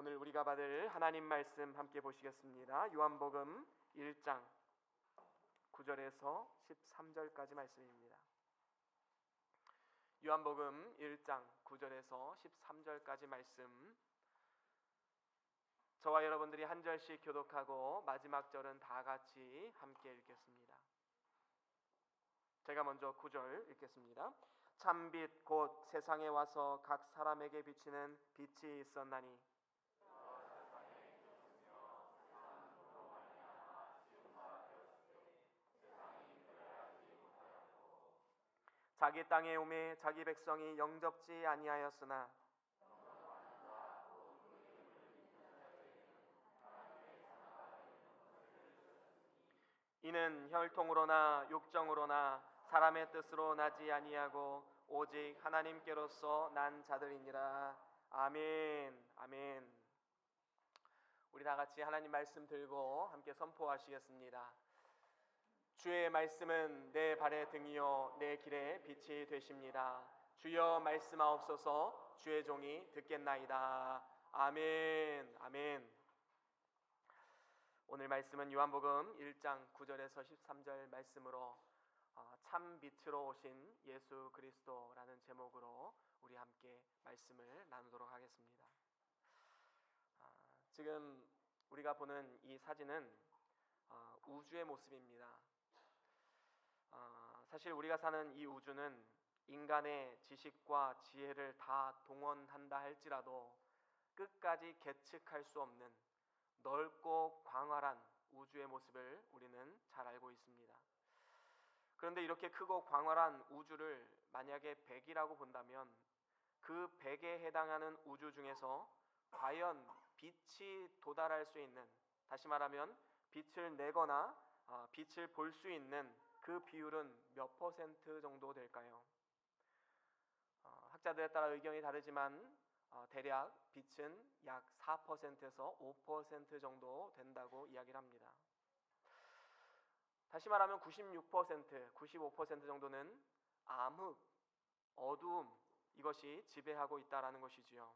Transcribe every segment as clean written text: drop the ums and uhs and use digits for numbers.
오늘 우리가 받을 하나님 말씀 함께 보시겠습니다. 요한복음 1장 9절에서 13절까지 말씀입니다. 요한복음 1장 9절에서 13절까지 말씀, 저와 여러분들이 한 절씩 교독하고 마지막 절은 다 같이 함께 읽겠습니다. 제가 먼저 9절 읽겠습니다. 참빛 곧 세상에 와서 각 사람에게 비치는 빛이 있었나니 자기 땅에 오매 자기 백성이 영접지 아니하였으나 이는 혈통으로나 육정으로나 사람의 뜻으로 나지 아니하고 오직 하나님께로서 난 자들이니라. 아멘. 아멘. 우리 다 같이 하나님 말씀 들고 함께 선포하시겠습니다. 주의 말씀은 내 발의 등이요 내 길의 빛이 되십니다. 주여 말씀하옵소서. 주의 종이 듣겠나이다. 아멘. 아멘. 오늘 말씀은 요한복음 1장 9절에서 13절 말씀으로 참 빛으로 오신 예수 그리스도라는 제목으로 우리 함께 말씀을 나누도록 하겠습니다. 지금 우리가 보는 이 사진은 우주의 모습입니다. 사실 우리가 사는 이 우주는 인간의 지식과 지혜를 다 동원한다 할지라도 끝까지 계측할 수 없는 넓고 광활한 우주의 모습을 우리는 잘 알고 있습니다. 그런데 이렇게 크고 광활한 우주를 만약에 100이라고 본다면 그 100에 해당하는 우주 중에서 과연 빛이 도달할 수 있는, 다시 말하면 빛을 내거나 빛을 볼 수 있는 그 비율은 몇 퍼센트 정도 될까요? 학자들에 따라 의견이 다르지만 대략 빛은 약 4%에서 5% 정도 된다고 이야기를 합니다. 다시 말하면 96%, 95% 정도는 암흑, 어두움, 이것이 지배하고 있다는 것이지요.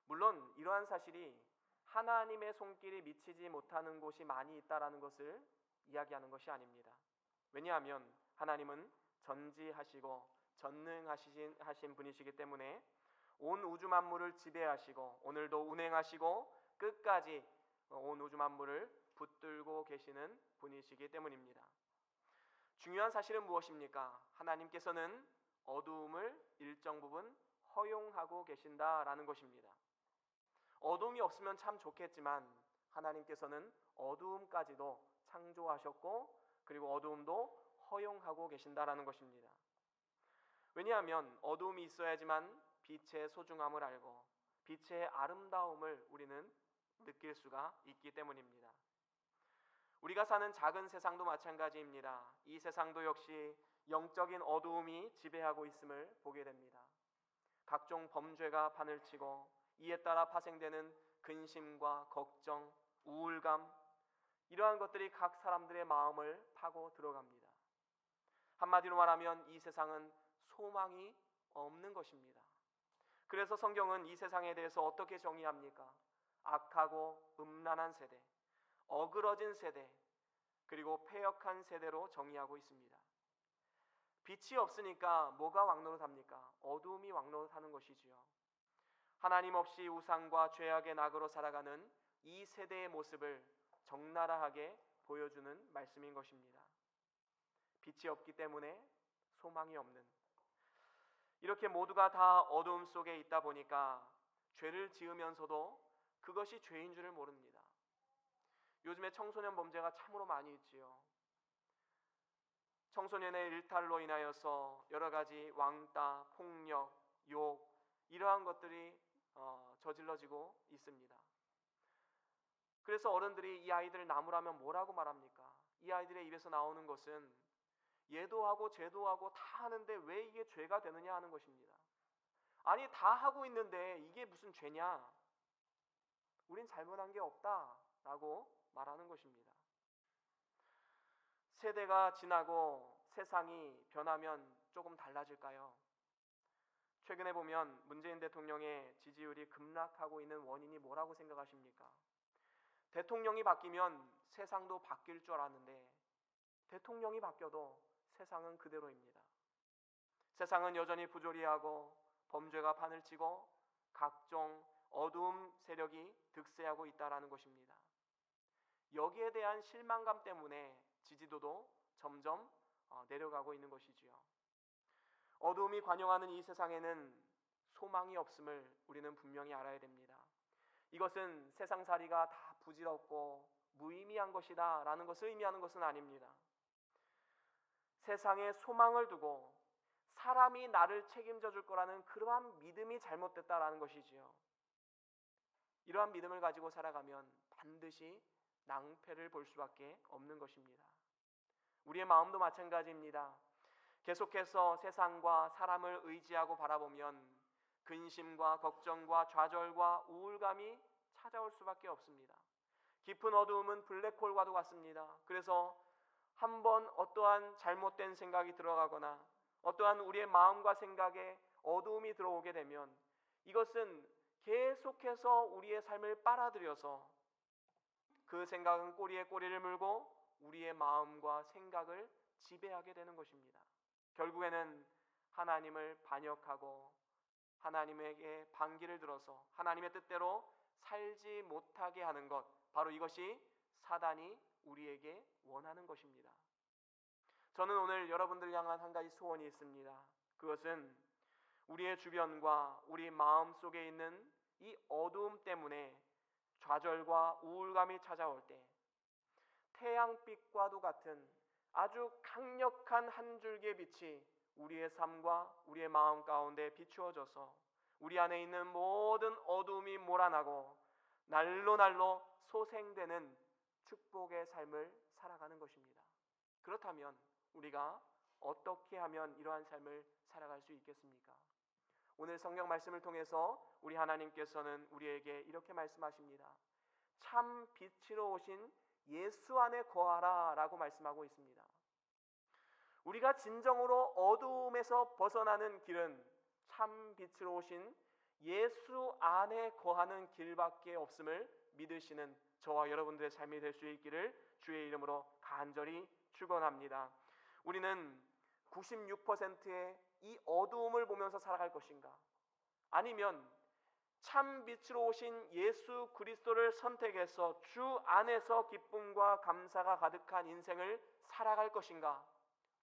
물론 이러한 사실이 하나님의 손길이 미치지 못하는 곳이 많이 있다는 것을 이야기하는 것이 아닙니다. 왜냐하면 하나님은 전지하시고 전능하신 분이시기 때문에 온 우주 만물을 지배하시고 오늘도 운행하시고 끝까지 온 우주 만물을 붙들고 계시는 분이시기 때문입니다. 중요한 사실은 무엇입니까? 하나님께서는 어두움을 일정 부분 허용하고 계신다라는 것입니다. 어두움이 없으면 참 좋겠지만 하나님께서는 어두움까지도 창조하셨고 그리고 어두움도 허용하고 계신다라는 것입니다. 왜냐하면 어두움이 있어야지만 빛의 소중함을 알고 빛의 아름다움을 우리는 느낄 수가 있기 때문입니다. 우리가 사는 작은 세상도 마찬가지입니다. 이 세상도 역시 영적인 어두움이 지배하고 있음을 보게 됩니다. 각종 범죄가 판을 치고 이에 따라 파생되는 근심과 걱정, 우울감, 이러한 것들이 각 사람들의 마음을 파고 들어갑니다. 한마디로 말하면 이 세상은 소망이 없는 것입니다. 그래서 성경은 이 세상에 대해서 어떻게 정의합니까? 악하고 음란한 세대, 어그러진 세대, 그리고 패역한 세대로 정의하고 있습니다. 빛이 없으니까 뭐가 왕노릇합니까? 어두움이 왕노릇하는 것이지요. 하나님 없이 우상과 죄악의 낙으로 살아가는 이 세대의 모습을 적나라하게 보여주는 말씀인 것입니다. 빛이 없기 때문에 소망이 없는, 이렇게 모두가 다 어두움 속에 있다 보니까 죄를 지으면서도 그것이 죄인 줄을 모릅니다. 요즘에 청소년 범죄가 참으로 많이 있지요. 청소년의 일탈로 인하여서 여러 가지 왕따, 폭력, 욕, 이러한 것들이 저질러지고 있습니다. 그래서 어른들이 이 아이들을 나무라면 뭐라고 말합니까? 이 아이들의 입에서 나오는 것은 얘도 하고 쟤도 하고 다 하는데 왜 이게 죄가 되느냐 하는 것입니다. 아니, 다 하고 있는데 이게 무슨 죄냐? 우린 잘못한 게 없다라고 말하는 것입니다. 세대가 지나고 세상이 변하면 조금 달라질까요? 최근에 보면 문재인 대통령의 지지율이 급락하고 있는 원인이 뭐라고 생각하십니까? 대통령이 바뀌면 세상도 바뀔 줄 알았는데 대통령이 바뀌어도 세상은 그대로입니다. 세상은 여전히 부조리하고 범죄가 판을 치고 각종 어두움 세력이 득세하고 있다는 것입니다. 여기에 대한 실망감 때문에 지지도도 점점 내려가고 있는 것이지요. 어두움이 관영하는 이 세상에는 소망이 없음을 우리는 분명히 알아야 됩니다. 이것은 세상살이가 다 부질없고 무의미한 것이다 라는 것을 의미하는 것은 아닙니다. 세상에 소망을 두고 사람이 나를 책임져 줄 거라는 그러한 믿음이 잘못됐다라는 것이지요. 이러한 믿음을 가지고 살아가면 반드시 낭패를 볼 수밖에 없는 것입니다. 우리의 마음도 마찬가지입니다. 계속해서 세상과 사람을 의지하고 바라보면 근심과 걱정과 좌절과 우울감이 찾아올 수밖에 없습니다. 깊은 어두움은 블랙홀과도 같습니다. 그래서 한번 어떠한 잘못된 생각이 들어가거나 어떠한 우리의 마음과 생각에 어두움이 들어오게 되면 이것은 계속해서 우리의 삶을 빨아들여서 그 생각은 꼬리에 꼬리를 물고 우리의 마음과 생각을 지배하게 되는 것입니다. 결국에는 하나님을 반역하고 하나님에게 반기를 들어서 하나님의 뜻대로 살지 못하게 하는 것, 바로 이것이 사단이 우리에게 원하는 것입니다. 저는 오늘 여러분들 향한 한 가지 소원이 있습니다. 그것은 우리의 주변과 우리 마음 속에 있는 이 어두움 때문에 좌절과 우울감이 찾아올 때 태양빛과도 같은 아주 강력한 한 줄기의 빛이 우리의 삶과 우리의 마음 가운데 비추어져서 우리 안에 있는 모든 어두움이 몰아나고 날로 소생되는 축복의 삶을 살아가는 것입니다. 그렇다면 우리가 어떻게 하면 이러한 삶을 살아갈 수 있겠습니까? 오늘 성경 말씀을 통해서 우리 하나님께서는 우리에게 이렇게 말씀하십니다. 참 빛으로 오신 예수 안에 거하라 라고 말씀하고 있습니다. 우리가 진정으로 어두움에서 벗어나는 길은 참 빛으로 오신 예수 안에 거하는 길밖에 없음을 믿으시는 저와 여러분들의 삶이 될 수 있기를 주의 이름으로 간절히 축원합니다. 우리는 96%의 이 어두움을 보면서 살아갈 것인가? 아니면 참 빛으로 오신 예수 그리스도를 선택해서 주 안에서 기쁨과 감사가 가득한 인생을 살아갈 것인가?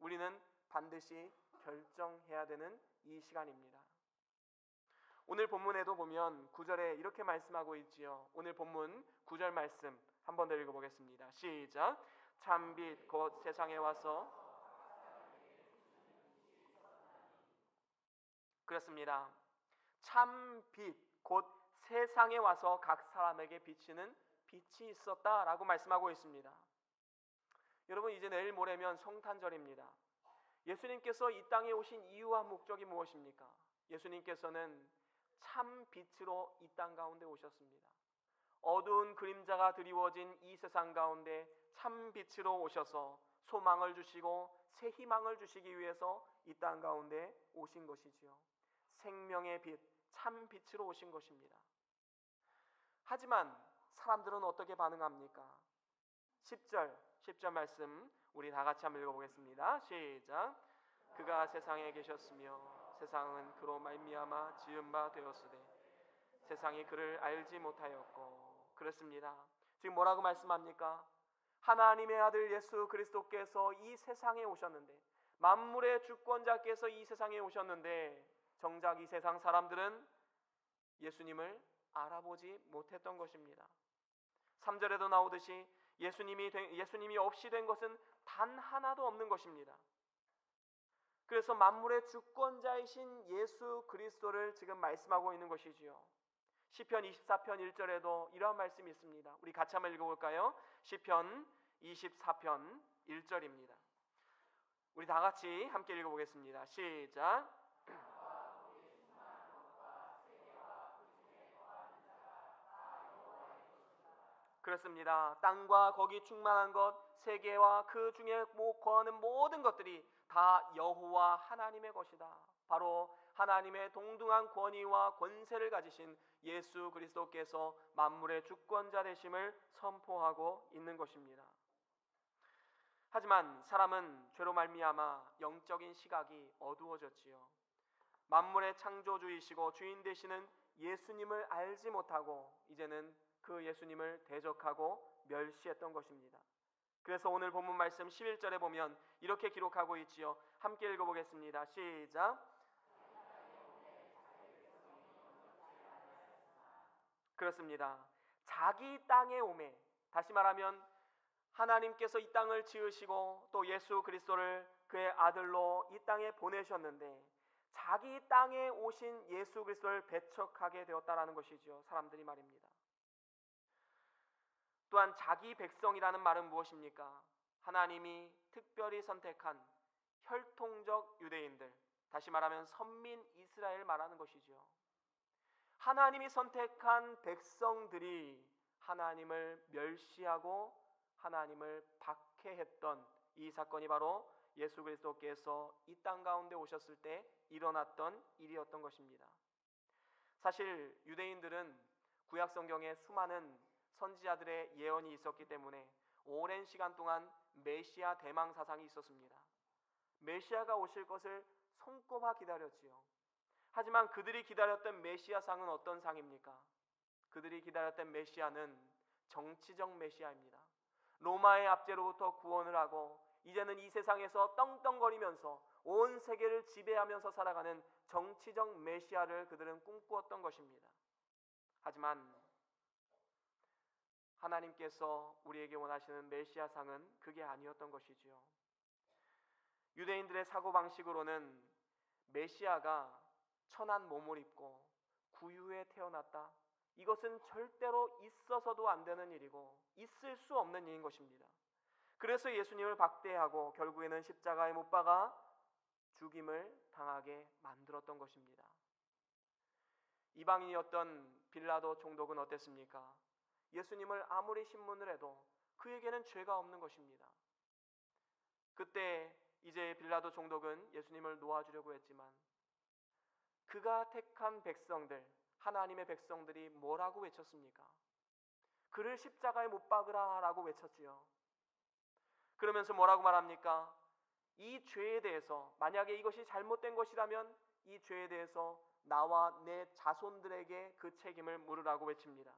우리는 반드시 결정해야 되는 이 시간입니다. 오늘 본문에도 보면 9절에 이렇게 말씀하고 있지요. 오늘 본문 9절 말씀 한 번 더 읽어보겠습니다. 시작. 참빛 곧 세상에 와서 그렇습니다. 참빛 곧 세상에 와서 각 사람에게 비치는 빛이 있었다라고 말씀하고 있습니다. 여러분, 이제 내일 모레면 성탄절입니다. 예수님께서 이 땅에 오신 이유와 목적이 무엇입니까? 예수님께서는 참 빛으로 이 땅 가운데 오셨습니다. 어두운 그림자가 드리워진 이 세상 가운데 참 빛으로 오셔서 소망을 주시고 새 희망을 주시기 위해서 이 땅 가운데 오신 것이지요. 생명의 빛, 참 빛으로 오신 것입니다. 하지만 사람들은 어떻게 반응합니까? 10절 말씀 우리 다 같이 한번 읽어보겠습니다. 시작. 그가 세상에 계셨으며 세상은 그로 말미암아 지은 바 되었으되 세상이 그를 알지 못하였고. 그렇습니다. 지금 뭐라고 말씀합니까? 하나님의 아들 예수 그리스도께서 이 세상에 오셨는데, 만물의 주권자께서 이 세상에 오셨는데 정작 이 세상 사람들은 예수님을 알아보지 못했던 것입니다. 3절에도 나오듯이 예수님이 없이 된 것은 단 하나도 없는 것입니다. 그래서 만물의 주권자이신 예수 그리스도를 지금 말씀하고 있는 것이지요. 시편 24편 1절에도 이러한 말씀이 있습니다. 우리 같이 한번 읽어볼까요? 시편 24편 1절입니다. 우리 다 같이 함께 읽어보겠습니다. 시작. 그렇습니다. 땅과 거기 충만한 것, 세계와 그 중에 거하는 모든 것들이 다 여호와 하나님의 것이다. 바로 하나님의 동등한 권위와 권세를 가지신 예수 그리스도께서 만물의 주권자 되심을 선포하고 있는 것입니다. 하지만 사람은 죄로 말미암아 영적인 시각이 어두워졌지요. 만물의 창조주이시고 주인 되시는 예수님을 알지 못하고 이제는 그 예수님을 대적하고 멸시했던 것입니다. 그래서 오늘 본문 말씀 11절에 보면 이렇게 기록하고 있지요. 함께 읽어보겠습니다. 시작. 그렇습니다. 자기 땅에 오매, 다시 말하면 하나님께서 이 땅을 지으시고 또 예수 그리스도를 그의 아들로 이 땅에 보내셨는데 자기 땅에 오신 예수 그리스도를 배척하게 되었다라는 것이죠. 사람들이 말입니다. 또한 자기 백성이라는 말은 무엇입니까? 하나님이 특별히 선택한 혈통적 유대인들, 다시 말하면 선민 이스라엘 말하는 것이죠. 하나님이 선택한 백성들이 하나님을 멸시하고 하나님을 박해했던 이 사건이 바로 예수 그리스도께서 이 땅 가운데 오셨을 때 일어났던 일이었던 것입니다. 사실 유대인들은 구약 성경에 수많은 선지자들의 예언이 있었기 때문에 오랜 시간 동안 메시아 대망 사상이 있었습니다. 메시아가 오실 것을 손꼽아 기다렸지요. 하지만 그들이 기다렸던 메시아 상은 어떤 상입니까? 그들이 기다렸던 메시아는 정치적 메시아입니다. 로마의 압제로부터 구원을 하고 이제는 이 세상에서 떵떵거리면서 온 세계를 지배하면서 살아가는 정치적 메시아를 그들은 꿈꾸었던 것입니다. 하지만 하나님께서 우리에게 원하시는 메시아상은 그게 아니었던 것이지요. 유대인들의 사고방식으로는 메시아가 천한 몸을 입고 구유에 태어났다, 이것은 절대로 있어서도 안 되는 일이고 있을 수 없는 일인 것입니다. 그래서 예수님을 박대하고 결국에는 십자가에 못 박아 죽임을 당하게 만들었던 것입니다. 이방인이었던 빌라도 총독은 어땠습니까? 예수님을 아무리 신문을 해도 그에게는 죄가 없는 것입니다. 그때 이제 빌라도 총독은 예수님을 놓아주려고 했지만 그가 택한 백성들, 하나님의 백성들이 뭐라고 외쳤습니까? 그를 십자가에 못 박으라 라고 외쳤지요. 그러면서 뭐라고 말합니까? 이 죄에 대해서, 만약에 이것이 잘못된 것이라면 이 죄에 대해서 나와 내 자손들에게 그 책임을 물으라고 외칩니다.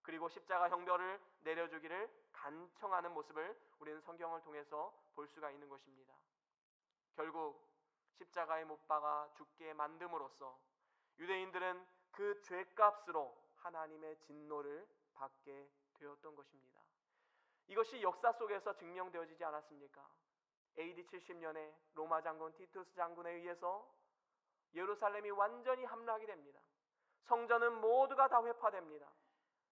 그리고 십자가 형벌을 내려주기를 간청하는 모습을 우리는 성경을 통해서 볼 수가 있는 것입니다. 결국 십자가에 못 박아 죽게 만듦으로써 유대인들은 그 죄값으로 하나님의 진노를 받게 되었던 것입니다. 이것이 역사 속에서 증명되어지지 않았습니까? AD 70년에 로마 장군 티투스 장군에 의해서 예루살렘이 완전히 함락이 됩니다. 성전은 모두가 다 회파됩니다.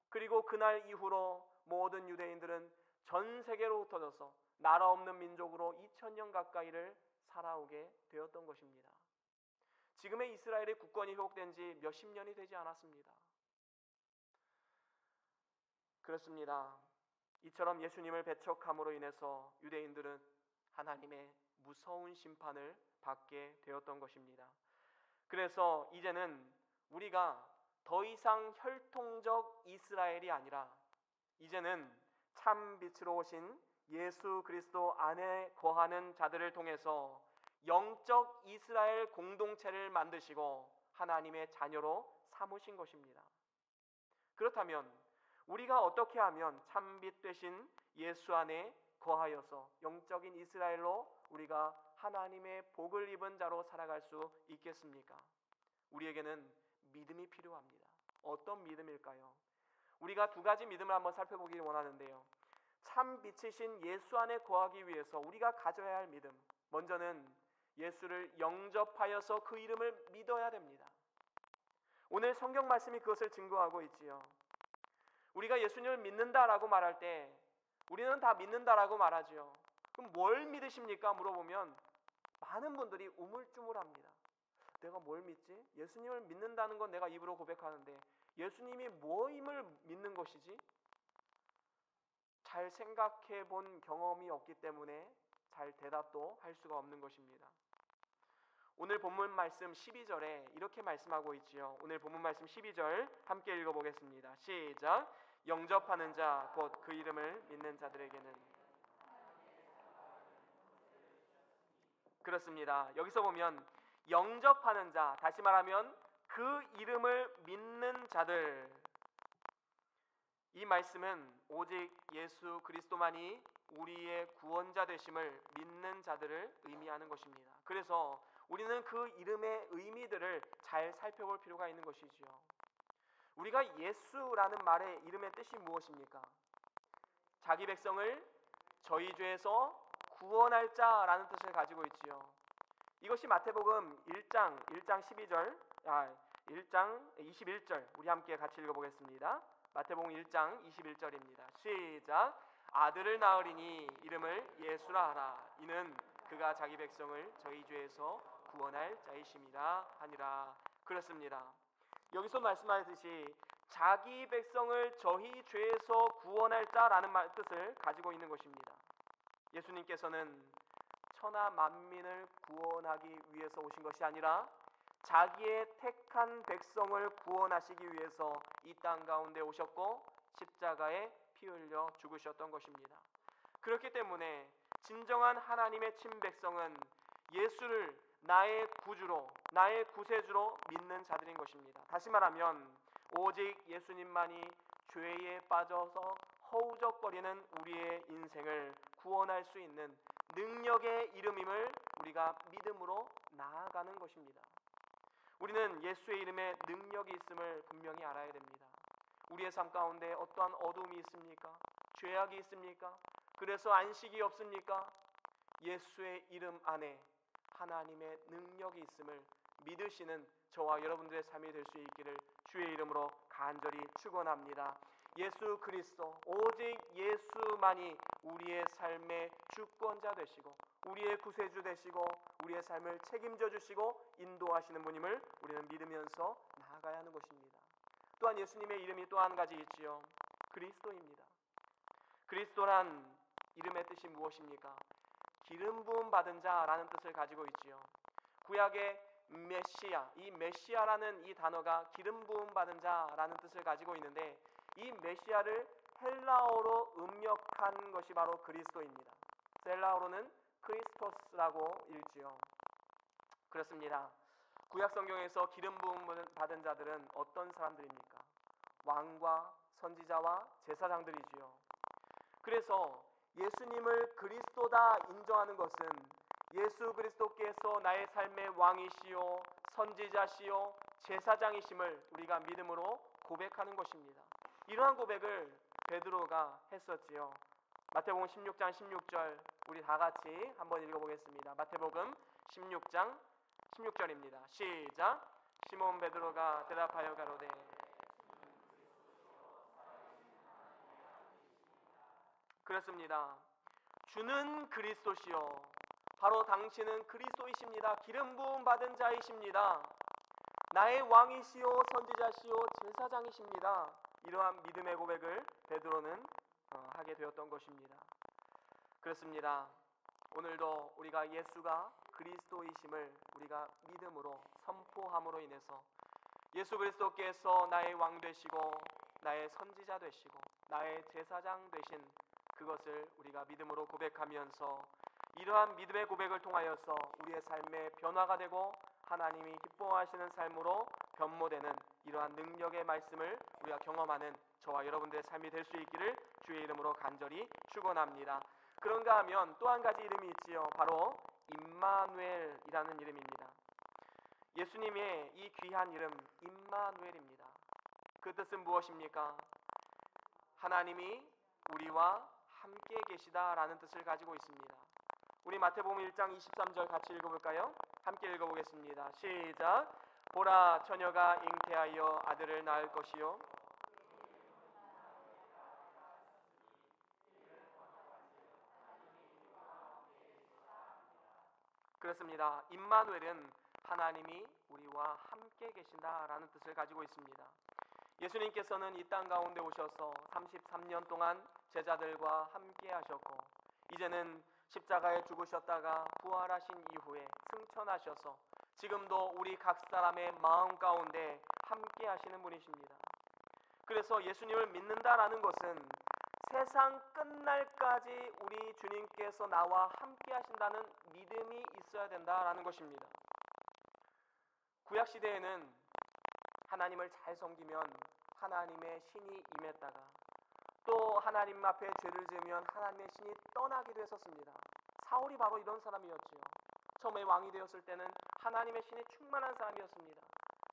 그리고 그날 이후로 모든 유대인들은 전 세계로 흩어져서 나라 없는 민족으로 2000년 가까이를 살아오게 되었던 것입니다. 지금의 이스라엘의 국권이 회복된 지 몇십 년이 되지 않았습니다. 그렇습니다. 이처럼 예수님을 배척함으로 인해서 유대인들은 하나님의 무서운 심판을 받게 되었던 것입니다. 그래서 이제는 우리가 더 이상 혈통적 이스라엘이 아니라 이제는 참 빛으로 오신 예수 그리스도 안에 거하는 자들을 통해서 영적 이스라엘 공동체를 만드시고 하나님의 자녀로 삼으신 것입니다. 그렇다면 우리가 어떻게 하면 참빛 되신 예수 안에 거하여서 영적인 이스라엘로 우리가 하나님의 복을 입은 자로 살아갈 수 있겠습니까? 우리에게는 믿음이 필요합니다. 어떤 믿음일까요? 우리가 두 가지 믿음을 한번 살펴보기를 원하는데요. 참 빛이신 예수 안에 거하기 위해서 우리가 가져야 할 믿음, 먼저는 예수를 영접하여서 그 이름을 믿어야 됩니다. 오늘 성경 말씀이 그것을 증거하고 있지요. 우리가 예수님을 믿는다라고 말할 때 우리는 다 믿는다라고 말하지요. 그럼 뭘 믿으십니까? 물어보면 많은 분들이 우물쭈물합니다. 내가 뭘 믿지? 예수님을 믿는다는 건 내가 입으로 고백하는데 예수님이 뭐임을 믿는 것이지? 잘 생각해 본 경험이 없기 때문에 잘 대답도 할 수가 없는 것입니다. 오늘 본문 말씀 12절에 이렇게 말씀하고 있지요. 오늘 본문 말씀 12절 함께 읽어보겠습니다. 시작. 영접하는 자 곧 그 이름을 믿는 자들에게는. 그렇습니다. 여기서 보면 영접하는 자, 다시 말하면 그 이름을 믿는 자들, 이 말씀은 오직 예수 그리스도만이 우리의 구원자 되심을 믿는 자들을 의미하는 것입니다. 그래서 우리는 그 이름의 의미들을 잘 살펴볼 필요가 있는 것이지요. 우리가 예수라는 말의 이름의 뜻이 무엇입니까? 자기 백성을 저희 죄에서 구원할 자라는 뜻을 가지고 있지요. 이것이 마태복음 1장 21절 우리 함께 같이 읽어보겠습니다. 마태복음 1장 21절입니다. 시작. 아들을 낳으리니 이름을 예수라 하라. 이는 그가 자기 백성을 저희 죄에서 구원할 자이심이라 하니라. 그렇습니다. 여기서 말씀하듯이 자기 백성을 저희 죄에서 구원할 자라는 뜻을 가지고 있는 것입니다. 예수님께서는 천하 만민을 구원하기 위해서 오신 것이 아니라 자기의 택한 백성을 구원하시기 위해서 이 땅 가운데 오셨고 십자가에 피 흘려 죽으셨던 것입니다. 그렇기 때문에 진정한 하나님의 친백성은 예수를 나의 구주로, 나의 구세주로 믿는 자들인 것입니다. 다시 말하면 오직 예수님만이 죄에 빠져서 허우적거리는 우리의 인생을 구원할 수 있는 능력의 이름임을 우리가 믿음으로 나아가는 것입니다. 우리는 예수의 이름에 능력이 있음을 분명히 알아야 됩니다. 우리의 삶 가운데 어떠한 어둠이 있습니까? 죄악이 있습니까? 그래서 안식이 없습니까? 예수의 이름 안에 하나님의 능력이 있음을 믿으시는 저와 여러분들의 삶이 될 수 있기를 주의 이름으로 간절히 축원합니다. 예수 그리스도, 오직 예수만이 우리의 삶의 주권자 되시고 우리의 구세주 되시고 우리의 삶을 책임져 주시고 인도하시는 분임을 우리는 믿으면서 나아가야 하는 것입니다. 또한 예수님의 이름이 또 한 가지 있지요. 그리스도입니다. 그리스도란 이름의 뜻이 무엇입니까? 기름 부음 받은 자라는 뜻을 가지고 있지요. 구약의 메시아, 이 메시아라는 이 단어가 기름 부음 받은 자라는 뜻을 가지고 있는데 이 메시아를 헬라어로 음역한 것이 바로 그리스도입니다. 헬라어로는 크리스토스라고 읽지요. 그렇습니다. 구약 성경에서 기름 부음을 받은 자들은 어떤 사람들입니까? 왕과 선지자와 제사장들이지요. 그래서 예수님을 그리스도다 인정하는 것은 예수 그리스도께서 나의 삶의 왕이시요 선지자시요 제사장이심을 우리가 믿음으로 고백하는 것입니다. 이러한 고백을 베드로가 했었지요. 마태복음 16장 16절 우리 다 같이 한번 읽어보겠습니다. 마태복음 16장 16절입니다. 시작. 시몬 베드로가 대답하여 가로되 그렇습니다. 주는 그리스도시요 바로 당신은 그리스도이십니다. 기름 부음 받은 자이십니다. 나의 왕이시요 선지자시요 제사장이십니다. 이러한 믿음의 고백을 베드로는 하게 되었던 것입니다. 그렇습니다. 오늘도 우리가 예수가 그리스도이심을 우리가 믿음으로 선포함으로 인해서 예수 그리스도께서 나의 왕 되시고 나의 선지자 되시고 나의 제사장 되신 그것을 우리가 믿음으로 고백하면서 이러한 믿음의 고백을 통하여서 우리의 삶에 변화가 되고 하나님이 기뻐하시는 삶으로 변모되는 이러한 능력의 말씀을 우리가 경험하는 저와 여러분들의 삶이 될 수 있기를 주의 이름으로 간절히 축원합니다. 그런가 하면 또 한 가지 이름이 있지요. 바로 임마누엘이라는 이름입니다. 예수님의 이 귀한 이름 임마누엘입니다. 그 뜻은 무엇입니까? 하나님이 우리와 함께 계시다라는 뜻을 가지고 있습니다. 우리 마태복음 1장 23절 같이 읽어볼까요? 함께 읽어보겠습니다. 시작. 보라 처녀가 잉태하여 아들을 낳을 것이요 그렇습니다. 임마누엘은 하나님이 우리와 함께 계신다라는 뜻을 가지고 있습니다. 예수님께서는 이 땅 가운데 오셔서 33년 동안 제자들과 함께 하셨고 이제는 십자가에 죽으셨다가 부활하신 이후에 승천하셔서 지금도 우리 각 사람의 마음 가운데 함께 하시는 분이십니다. 그래서 예수님을 믿는다라는 것은 세상 끝날까지 우리 주님께서 나와 함께 하신다는 믿음이 있어야 된다라는 것입니다. 구약시대에는 하나님을 잘 섬기면 하나님의 신이 임했다가 또 하나님 앞에 죄를 지으면 하나님의 신이 떠나기도 했었습니다. 사울이 바로 이런 사람이었지요. 처음에 왕이 되었을 때는 하나님의 신이 충만한 사람이었습니다.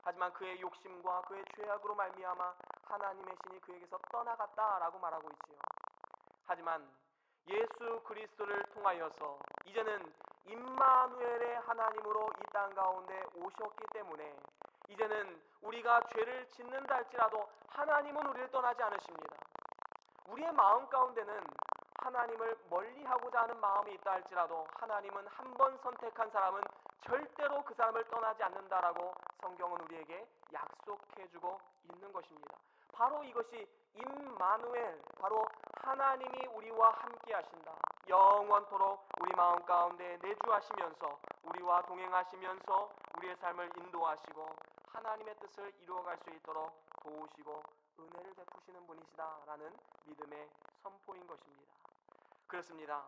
하지만 그의 욕심과 그의 죄악으로 말미암아 하나님의 신이 그에게서 떠나갔다라고 말하고 있지요. 하지만 예수 그리스도를 통하여서 이제는 임마누엘의 하나님으로 이 땅 가운데 오셨기 때문에 이제는 우리가 죄를 짓는다 할지라도 하나님은 우리를 떠나지 않으십니다. 우리의 마음 가운데는 하나님을 멀리하고자 하는 마음이 있다 할지라도 하나님은 한 번 선택한 사람은 절대로 그 사람을 떠나지 않는다라고 성경은 우리에게 약속해주고 있는 것입니다. 바로 이것이 임마누엘, 바로 하나님이 우리와 함께 하신다. 영원토록 우리 마음 가운데 내주하시면서 우리와 동행하시면서 우리의 삶을 인도하시고 하나님의 뜻을 이루어갈 수 있도록 도우시고 은혜를 베푸시는 분이시다라는 믿음의 선포인 것입니다. 그렇습니다.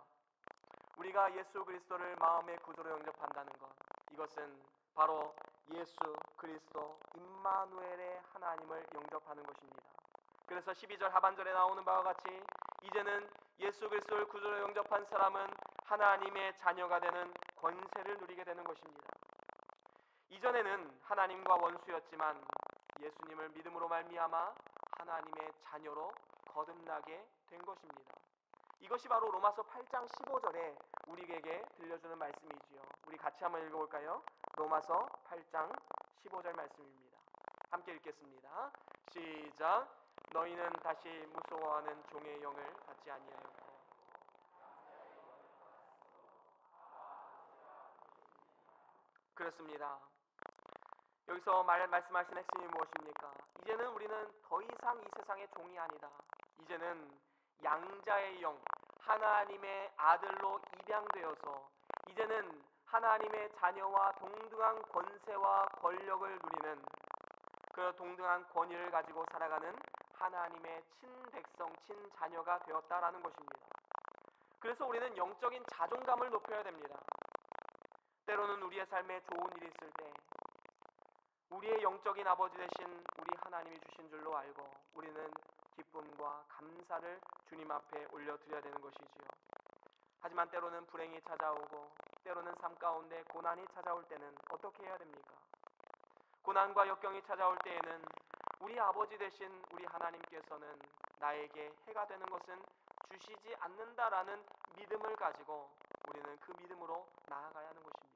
우리가 예수 그리스도를 마음의 구주로 영접한다는 것, 이것은 바로 예수 그리스도 임마누엘의 하나님을 영접하는 것입니다. 그래서 12절 하반절에 나오는 바와 같이 이제는 예수 그리스도를 구주로 영접한 사람은 하나님의 자녀가 되는 권세를 누리게 되는 것입니다. 이전에는 하나님과 원수였지만 예수님을 믿음으로 말미암아 하나님의 자녀로 거듭나게 된 것입니다. 이것이 바로 로마서 8장 15절에 우리에게 들려주는 말씀이지요. 우리 같이 한번 읽어볼까요? 로마서 8장 15절 말씀입니다. 함께 읽겠습니다. 시작. 너희는 다시 무서워하는 종의 영을 받지 아니하였고. 그렇습니다. 여기서 말씀하신 핵심이 무엇입니까? 이제는 우리는 더 이상 이 세상의 종이 아니다. 이제는 양자의 영, 하나님의 아들로 입양되어서 이제는 하나님의 자녀와 동등한 권세와 권력을 누리는 그 동등한 권위를 가지고 살아가는 하나님의 친백성, 친자녀가 되었다라는 것입니다. 그래서 우리는 영적인 자존감을 높여야 됩니다. 때로는 우리의 삶에 좋은 일이 있을 때 우리의 영적인 아버지 되신 우리 하나님이 주신 줄로 알고 우리는 기쁨과 감사를 주님 앞에 올려드려야 되는 것이지요. 하지만 때로는 불행이 찾아오고 때로는 삶 가운데 고난이 찾아올 때는 어떻게 해야 됩니까? 고난과 역경이 찾아올 때에는 우리 아버지 되신 우리 하나님께서는 나에게 해가 되는 것은 주시지 않는다라는 믿음을 가지고 우리는 그 믿음으로 나아가야 하는 것입니다.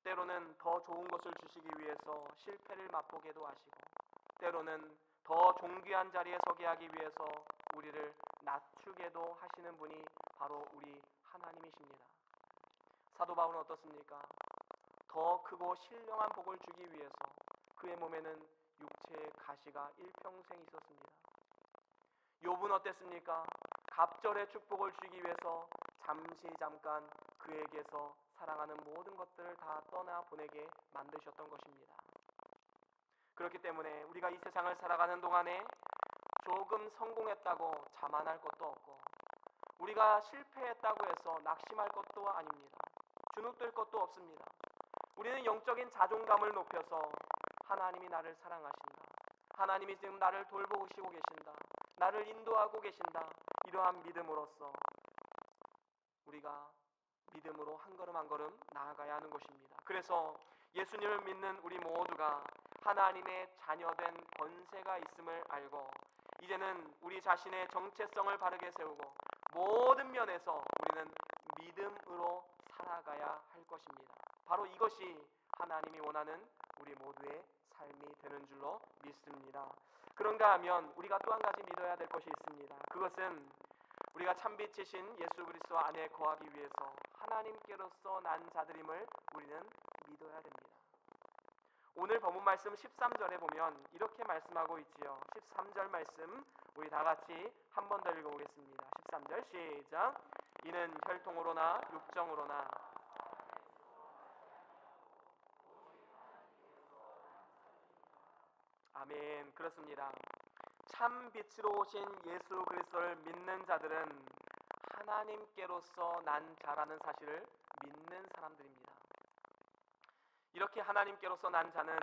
때로는 더 좋은 것을 주시기 위해서 실패를 맛보게도 하시고 때로는 더 존귀한 자리에 서게 하기 위해서 우리를 낮추게도 하시는 분이 바로 우리 하나님이십니다. 사도 바울은 어떻습니까? 더 크고 신령한 복을 주기 위해서 그의 몸에는 육체의 가시가 일평생 있었습니다. 욥은 어땠습니까? 갑절의 축복을 주기 위해서 잠깐 그에게서 사랑하는 모든 것들을 다 떠나보내게 만드셨던 것입니다. 그렇기 때문에 우리가 이 세상을 살아가는 동안에 조금 성공했다고 자만할 것도 없고 우리가 실패했다고 해서 낙심할 것도 아닙니다. 주눅들 것도 없습니다. 우리는 영적인 자존감을 높여서 하나님이 나를 사랑하신다. 하나님이 지금 나를 돌보시고 계신다. 나를 인도하고 계신다. 이러한 믿음으로써 우리가 믿음으로 한 걸음 한 걸음 나아가야 하는 것입니다. 그래서 예수님을 믿는 우리 모두가 하나님의 자녀된 권세가 있음을 알고 이제는 우리 자신의 정체성을 바르게 세우고 모든 면에서 우리는 믿음으로 살아가야 할 것입니다. 바로 이것이 하나님이 원하는 우리 모두의 삶이 되는 줄로 믿습니다. 그런가 하면 우리가 또 한 가지 믿어야 될 것이 있습니다. 그것은 우리가 참빛이신 예수 그리스도 안에 거하기 위해서 하나님께로서 난 자들임을 우리는 믿어야 됩니다. 오늘 본문 말씀 13절에 보면 이렇게 말씀하고 있지요. 13절 말씀 우리 다 같이 한 번 더 읽어보겠습니다. 13절 시작. 이는 혈통으로나 육정으로나 아멘. 그렇습니다. 참 빛으로 오신 예수 그리스도를 믿는 자들은 하나님께로서 난 자라는 사실을 믿는 사람들입니다. 이렇게 하나님께로서 난 자는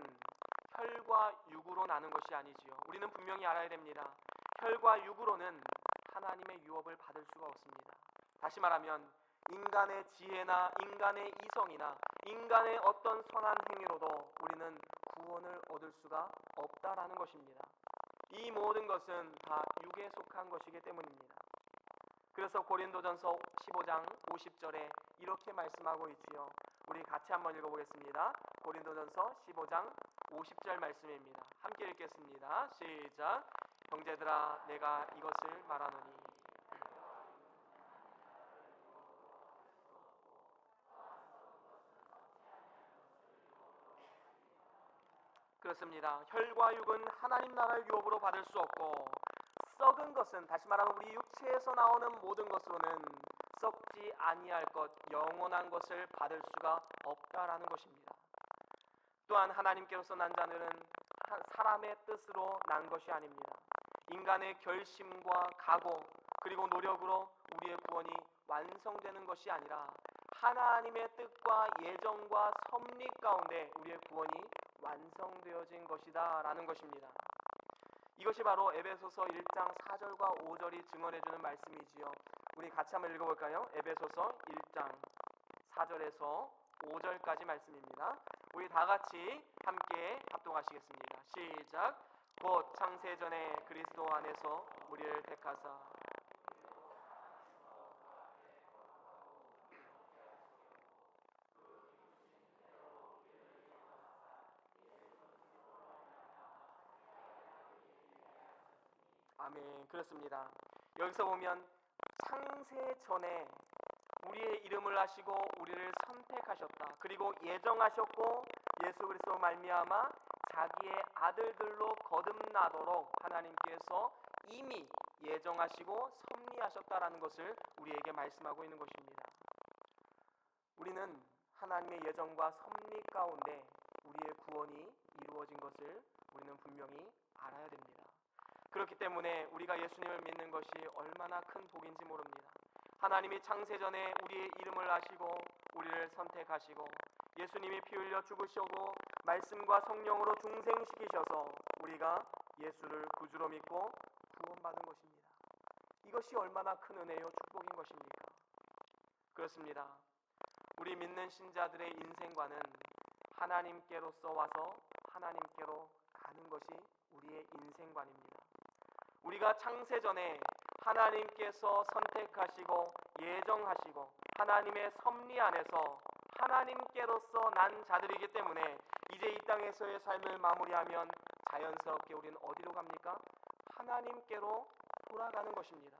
혈과 육으로 나는 것이 아니지요. 우리는 분명히 알아야 됩니다. 혈과 육으로는 하나님의 유업을 받을 수가 없습니다. 다시 말하면 인간의 지혜나 인간의 이성이나 인간의 어떤 선한 행위로도 우리는 구원을 얻을 수가 없다라는 것입니다. 이 모든 것은 다 육에 속한 것이기 때문입니다. 그래서 고린도전서 15장 50절에 이렇게 말씀하고 있지요. 우리 같이 한번 읽어보겠습니다. 고린도전서 15장 50절 말씀입니다. 함께 읽겠습니다. 시작. 형제들아 내가 이것을 말하노니 그렇습니다. 혈과 육은 하나님 나라의 유업으로 받을 수 없고 썩은 것은, 다시 말하면 우리 육체에서 나오는 모든 것으로는 썩지 아니할 것, 영원한 것을 받을 수가 없다라는 것입니다. 또한 하나님께로서 난 자들은 사람의 뜻으로 난 것이 아닙니다. 인간의 결심과 각오 그리고 노력으로 우리의 구원이 완성되는 것이 아니라 하나님의 뜻과 예정과 섭리 가운데 우리의 구원이 완성되어진 것이다 라는 것입니다. 이것이 바로 에베소서 1장 4절과 5절이 증언해주는 말씀이지요. 우리 같이 한번 읽어볼까요? 에베소서 1장 4절에서 5절까지 말씀입니다. 우리 다 같이 함께 합독하시겠습니다. 시작. 곧 창세전에 그리스도 안에서 우리를 택하사 아멘. 그렇습니다. 여기서 보면 창세 전에 우리의 이름을 아시고 우리를 선택하셨다. 그리고 예정하셨고 예수 그리스도 말미암아 자기의 아들들로 거듭나도록 하나님께서 이미 예정하시고 섭리하셨다라는 것을 우리에게 말씀하고 있는 것입니다. 우리는 하나님의 예정과 섭리 가운데 우리의 구원이 이루어진 것을 우리는 분명히 알아야 됩니다. 그렇기 때문에 우리가 예수님을 믿는 것이 얼마나 큰 복인지 모릅니다. 하나님이 창세전에 우리의 이름을 아시고 우리를 선택하시고 예수님이 피 흘려 죽으시고 말씀과 성령으로 중생시키셔서 우리가 예수를 구주로 믿고 구원받은 것입니다. 이것이 얼마나 큰 은혜요 축복인 것입니까? 그렇습니다. 우리 믿는 신자들의 인생관은 하나님께로서 와서 하나님께로 가는 것이 우리의 인생관입니다. 우리가 창세전에 하나님께서 선택하시고 예정하시고 하나님의 섭리 안에서 하나님께로서 난 자들이기 때문에 이제 이 땅에서의 삶을 마무리하면 자연스럽게 우리는 어디로 갑니까? 하나님께로 돌아가는 것입니다.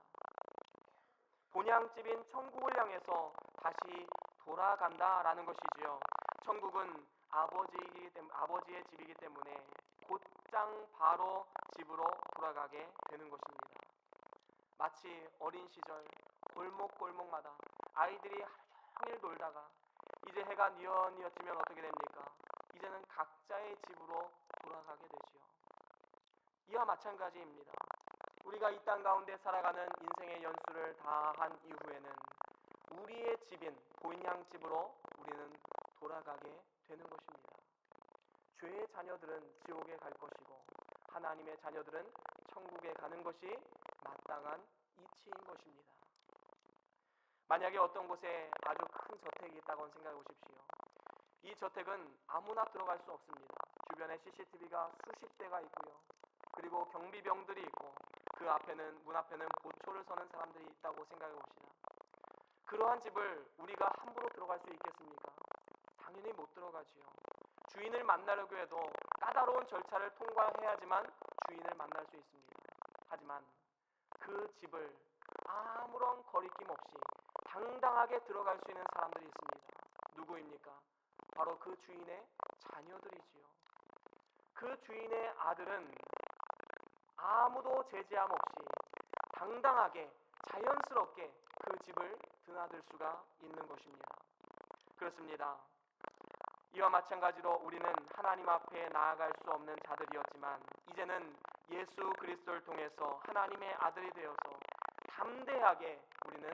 본향집인 천국을 향해서 다시 돌아간다라는 것이지요. 천국은 아버지의 집이기 때문에 곧장 바로 집으로 돌아가게 되는 것입니다. 마치 어린 시절 골목골목마다 아이들이 하루 종일 놀다가 이제 해가 뉘엿뉘엿지면 어떻게 됩니까? 이제는 각자의 집으로 돌아가게 되지요. 이와 마찬가지입니다. 우리가 이 땅 가운데 살아가는 인생의 연수를 다 한 이후에는 우리의 집인 본향집으로 우리는 돌아가게 되는 것입니다. 죄의 자녀들은 지옥에 갈 것이고 하나님의 자녀들은 천국에 가는 것이 마땅한 이치인 것입니다. 만약에 어떤 곳에 아주 큰 저택이 있다고 생각해 보십시오. 이 저택은 아무나 들어갈 수 없습니다. 주변에 CCTV가 수십 대가 있고요. 그리고 경비병들이 있고 그 문 앞에는 보초를 서는 사람들이 있다고 생각해 봅시다. 그러한 집을 우리가 함부로 들어갈 수 있겠습니까? 당연히 못 들어가지요. 주인을 만나려고 해도 까다로운 절차를 통과해야지만 주인을 만날 수 있습니다. 하지만 그 집을 아무런 거리낌 없이 당당하게 들어갈 수 있는 사람들이 있습니다. 누구입니까? 바로 그 주인의 자녀들이지요. 그 주인의 아들은 아무도 제지함 없이 당당하게 자연스럽게 그 집을 드나들 수가 있는 것입니다. 그렇습니다. 이와 마찬가지로 우리는 하나님 앞에 나아갈 수 없는 자들이었지만 이제는 예수 그리스도를 통해서 하나님의 아들이 되어서 담대하게 우리는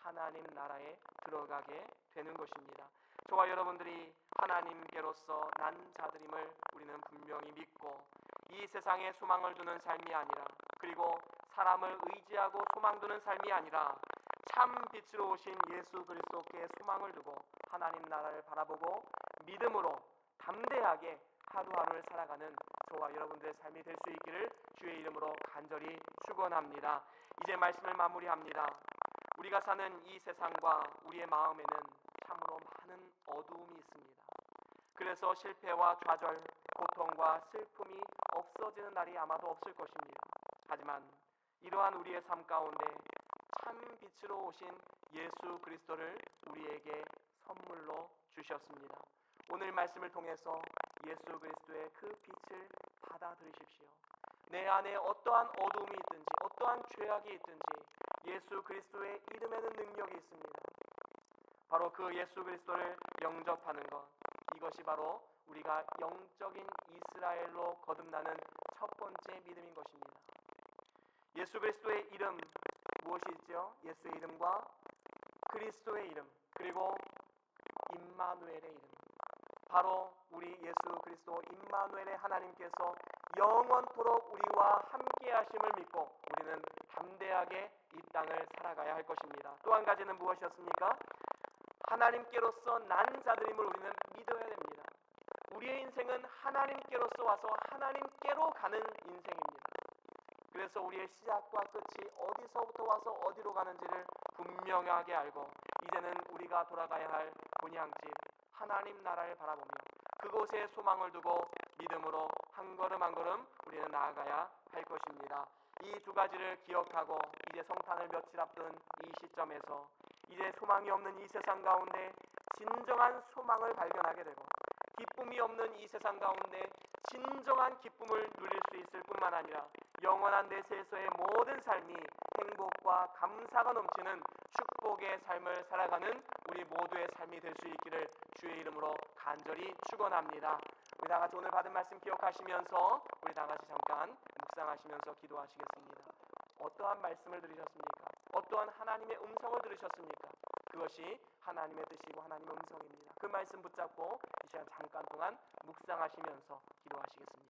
하나님 나라에 들어가게 되는 것입니다. 저와 여러분들이 하나님께로서 난 자들임을 우리는 분명히 믿고 이 세상에 소망을 두는 삶이 아니라, 그리고 사람을 의지하고 소망 두는 삶이 아니라 참 빛으로 오신 예수 그리스도께 소망을 두고 하나님 나라를 바라보고 믿음으로 담대하게 하루하루를 살아가는 저와 여러분들의 삶이 될 수 있기를 주의 이름으로 간절히 축원합니다. 이제 말씀을 마무리합니다. 우리가 사는 이 세상과 우리의 마음에는 참으로 많은 어두움이 있습니다. 그래서 실패와 좌절, 고통과 슬픔이 없어지는 날이 아마도 없을 것입니다. 하지만 이러한 우리의 삶 가운데 참 빛으로 오신 예수 그리스도를 우리에게 선물로 주셨습니다. 오늘 말씀을 통해서 예수 그리스도의 그 빛을 받아들이십시오. 내 안에 어떠한 어두움이 있든지 어떠한 죄악이 있든지 예수 그리스도의 이름에는 능력이 있습니다. 바로 그 예수 그리스도를 영접하는 것, 이것이 바로 우리가 영적인 이스라엘로 거듭나는 첫 번째 믿음인 것입니다. 예수 그리스도의 이름 무엇이 있죠? 예수의 이름과 그리스도의 이름, 그리고 임마누엘의 이름, 바로 우리 예수 그리스도 임마누엘의 하나님께서 영원토록 우리와 함께 하심을 믿고 우리는 담대하게 이 땅을 살아가야 할 것입니다. 또 한 가지는 무엇이었습니까? 하나님께로서 난 자들임을 우리는 믿어야 됩니다. 우리의 인생은 하나님께로서 와서 하나님께로 가는 인생입니다. 그래서 우리의 시작과 끝이 어디서부터 와서 어디로 가는지를 분명하게 알고 이제는 우리가 돌아가야 할 본향집 하나님 나라를 바라보며 그곳에 소망을 두고 믿음으로 한 걸음 한 걸음 우리는 나아가야 할 것입니다. 이 두 가지를 기억하고 이제 성탄을 며칠 앞둔 이 시점에서 이제 소망이 없는 이 세상 가운데 진정한 소망을 발견하게 되고 기쁨이 없는 이 세상 가운데 진정한 기쁨을 누릴 수 있을 뿐만 아니라 영원한 내세에서의 모든 삶이 행복과 감사가 넘치는 축복의 삶을 살아가는 우리 모두의 삶이 될 수 있기를 주의 이름으로 간절히 축원합니다. 우리 다 같이 오늘 받은 말씀 기억하시면서 우리 다 같이 잠깐 묵상하시면서 기도하시겠습니다. 어떠한 말씀을 들으셨습니까? 어떠한 하나님의 음성을 들으셨습니까? 그것이 하나님의 뜻이고 하나님의 음성입니다. 그 말씀 붙잡고 이 시간 잠깐 동안 묵상하시면서 기도하시겠습니다.